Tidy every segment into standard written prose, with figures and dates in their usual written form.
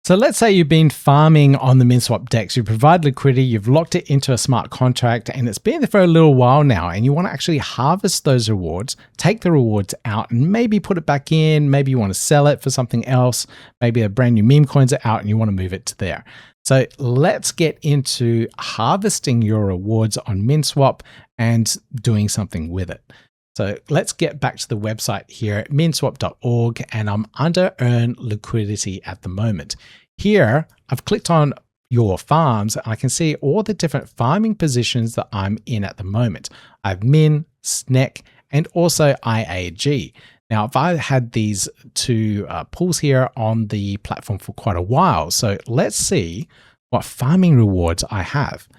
So let's say you've been farming on the Minswap DEX, you provide liquidity, you've locked it into a smart contract, and it's been there for a little while now, and you want to actually harvest those rewards, take the rewards out, and maybe put it back in. Maybe you want to sell it for something else. Maybe a brand new meme coins are out and you want to move it to there. So let's get into harvesting your rewards on Minswap and doing something with it. So let's get back to the website here at minswap.org, and I'm under earn liquidity at the moment. Here, I've clicked on your farms and I can see all the different farming positions that I'm in at the moment. I have Min, SNEC, and also IAG. Now, I've had these two pools here on the platform for quite a while. So let's see what farming rewards I have.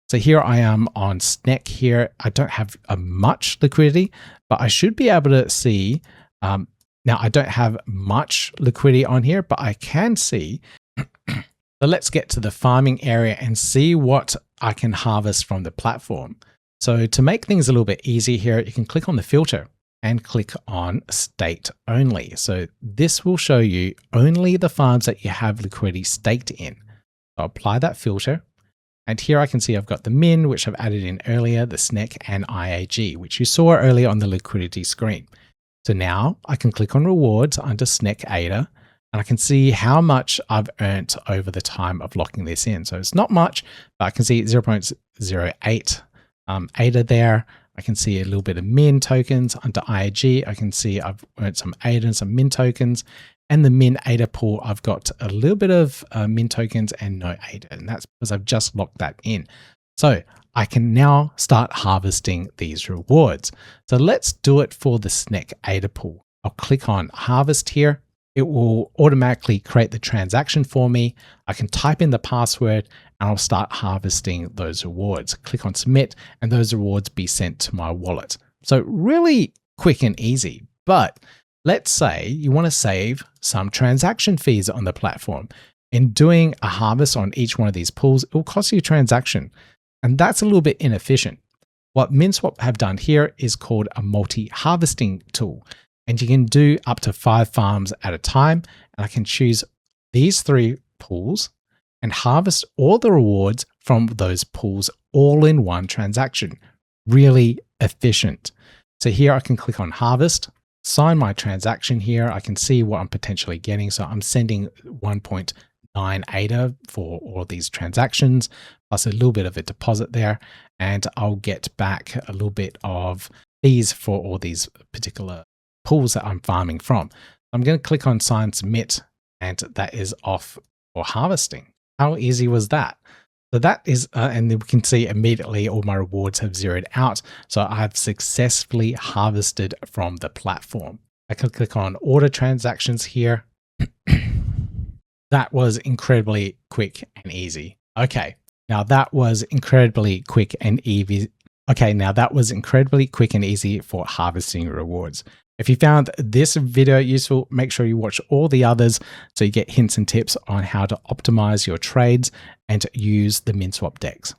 So here I am on SNEC here. I don't have much liquidity, but I should be able to see. Now I don't have much liquidity on here, but I can see. So let's get to the farming area and see what I can harvest from the platform. So to make things a little bit easier here, you can click on the filter and click on state only. So this will show you only the farms that you have liquidity staked in. So apply that filter. And here I can see I've got the Min, which I've added in earlier, the SNEC and IAG, which you saw earlier on the liquidity screen. So now I can click on rewards under SNEC ADA, and I can see how much I've earned over the time of locking this in. So it's not much, but I can see 0.08 ADA there. I can see a little bit of Min tokens under IAG. I can see I've earned some ADA and some Min tokens. And the Min ADA pool, I've got a little bit of Min tokens and no ADA, and that's because I've just locked that in. So I can now start harvesting these rewards. So let's do it for the SNEC ADA pool. I'll click on harvest here. It will automatically create the transaction for me. I can type in the password and I'll start harvesting those rewards. Click on submit and those rewards be sent to my wallet. So really quick and easy, but let's say you want to save some transaction fees on the platform. In doing a harvest on each one of these pools, it will cost you a transaction, and that's a little bit inefficient. What Minswap have done here is called a multi-harvesting tool, and you can do up to 5 farms at a time, and I can choose these 3 pools and harvest all the rewards from those pools all in one transaction. Really efficient. So here I can click on harvest, sign my transaction here. I can see what I'm potentially getting. So I'm sending 1.9 ADA for all these transactions, plus a little bit of a deposit there. And I'll get back a little bit of fees for all these particular pools that I'm farming from. I'm going to click on sign submit, and that is off for harvesting. How easy was that? So that is, and then we can see immediately all my rewards have zeroed out. So I've successfully harvested from the platform. I can click on order transactions here. That was incredibly quick and easy. Okay, now that was incredibly quick and easy. Okay, now that was incredibly quick and easy for harvesting rewards. If you found this video useful, make sure you watch all the others so you get hints and tips on how to optimize your trades and use the Minswap DEX.